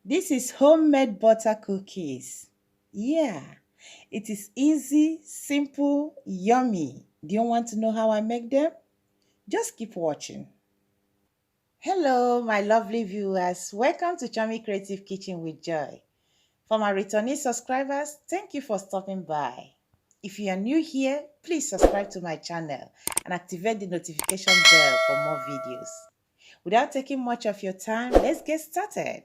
This is homemade butter cookies. Yeah, it is easy, simple, yummy. Do you want to know how I make them? Just keep watching. Hello, my lovely viewers. Welcome to Chiommy Creative Kitchen with Joy. For my returning subscribers, thank you for stopping by. If you are new here, please subscribe to my channel and activate the notification bell for more videos. Without taking much of your time, let's get started.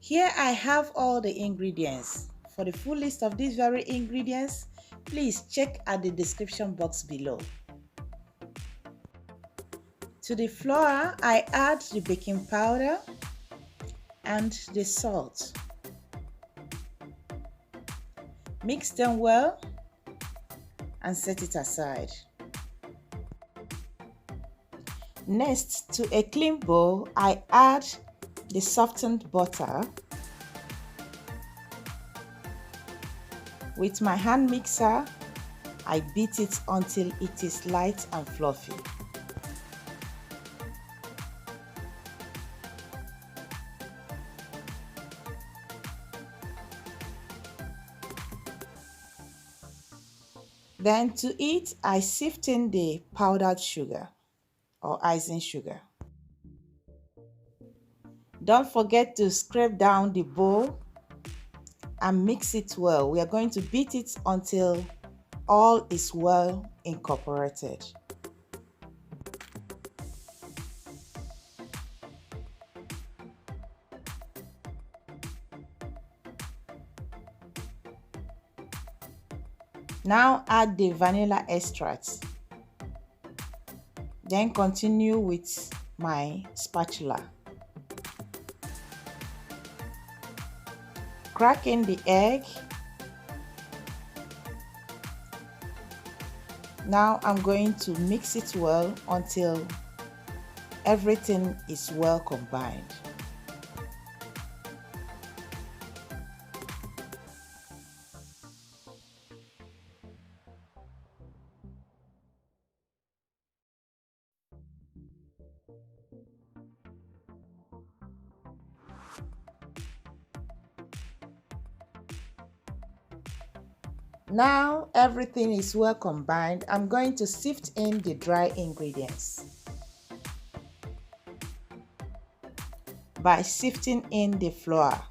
Here I have all the ingredients. For the full list of these very ingredients, please check at the description box below. To the flour, I add the baking powder and the salt. Mix them well and set it aside. Next, to a clean bowl, I add the softened butter. With my hand mixer, I beat it until it is light and fluffy. Then to it, I sift in the powdered sugar or icing sugar. Don't forget to scrape down the bowl and mix it well. We are going to beat it until all is well incorporated. Now add the vanilla extract. Then continue with my spatula. Crack in the egg. Now I'm going to mix it well until everything is well combined. Now everything is well combined, I'm going to sift in the dry ingredients by sifting in the flour.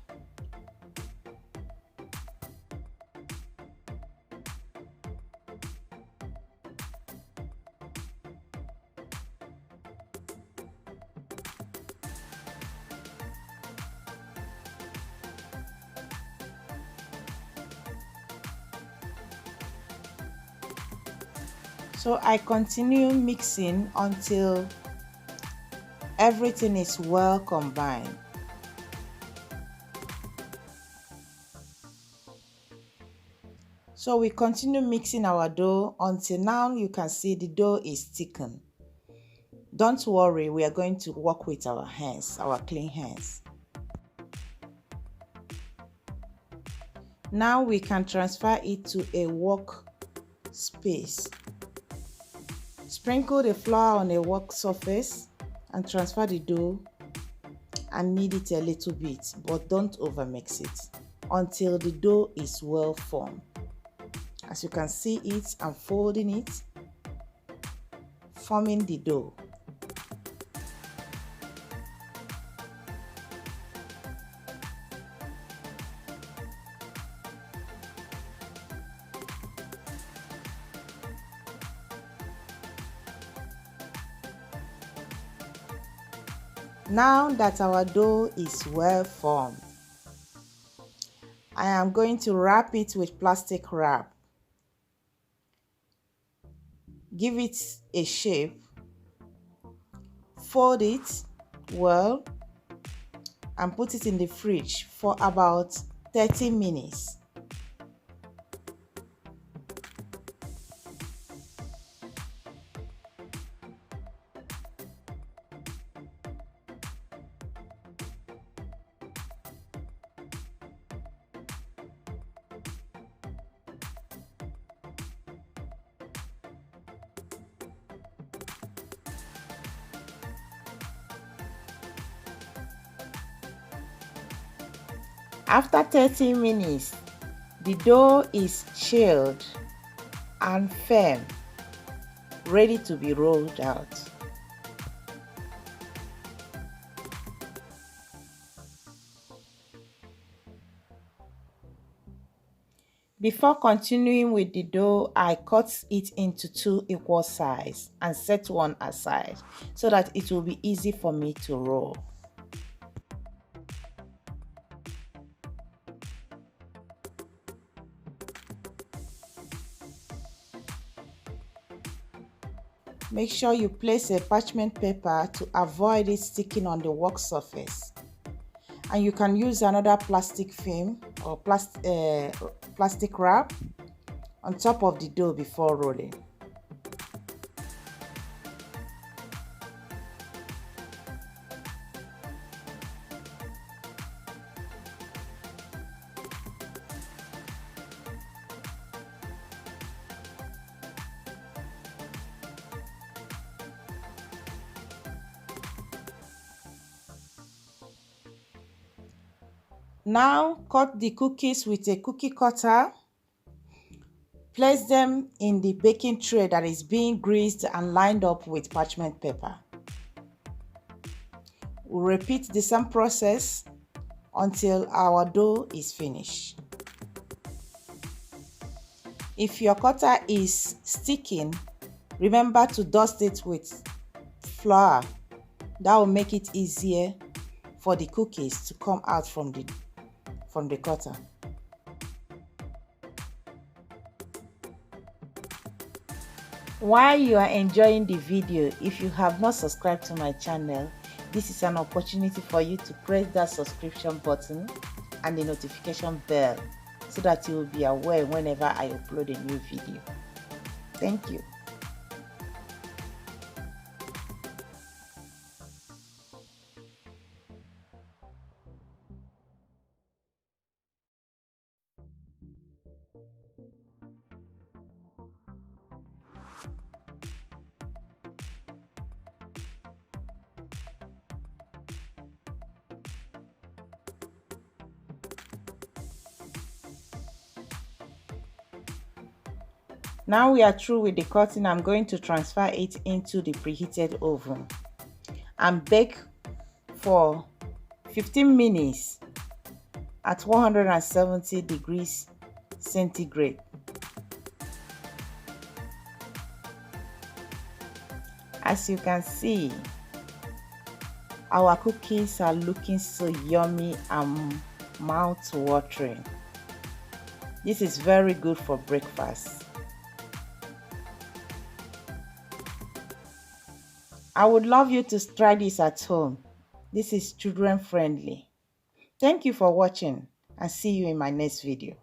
So I continue mixing until everything is well combined. So we continue mixing our dough until now you can see the dough is thickened. Don't worry, we are going to work with our hands, our clean hands. Now we can transfer it to a work space. Sprinkle the flour on a work surface and transfer the dough and knead it a little bit, but don't overmix it until the dough is well formed. As you can see it, I'm folding it, forming the dough. Now that our dough is well formed, I am going to wrap it with plastic wrap. Give it a shape, fold it well, and put it in the fridge for about 30 minutes. After 30 minutes, the dough is chilled and firm, ready to be rolled out. Before continuing with the dough, I cut it into 2 equal sizes and set one aside so that it will be easy for me to roll. Make sure you place a parchment paper to avoid it sticking on the work surface. And you can use another plastic film or plastic wrap on top of the dough before rolling. Now cut the cookies with a cookie cutter. Place them in the baking tray that is being greased and lined up with parchment paper. We'll repeat the same process until our dough is finished. If your cutter is sticking, remember to dust it with flour. That will make it easier for the cookies to come out from the cutter. While you are enjoying the video, if you have not subscribed to my channel, this is an opportunity for you to press that subscription button and the notification bell so that you will be aware whenever I upload a new video. Thank you. Now we are through with the cutting. I'm going to transfer it into the preheated oven and bake for 15 minutes at 170 degrees centigrade. As you can see, our cookies are looking so yummy and mouth-watering. This is very good for breakfast. I would love you to try this at home. This is children friendly. Thank you for watching and see you in my next video.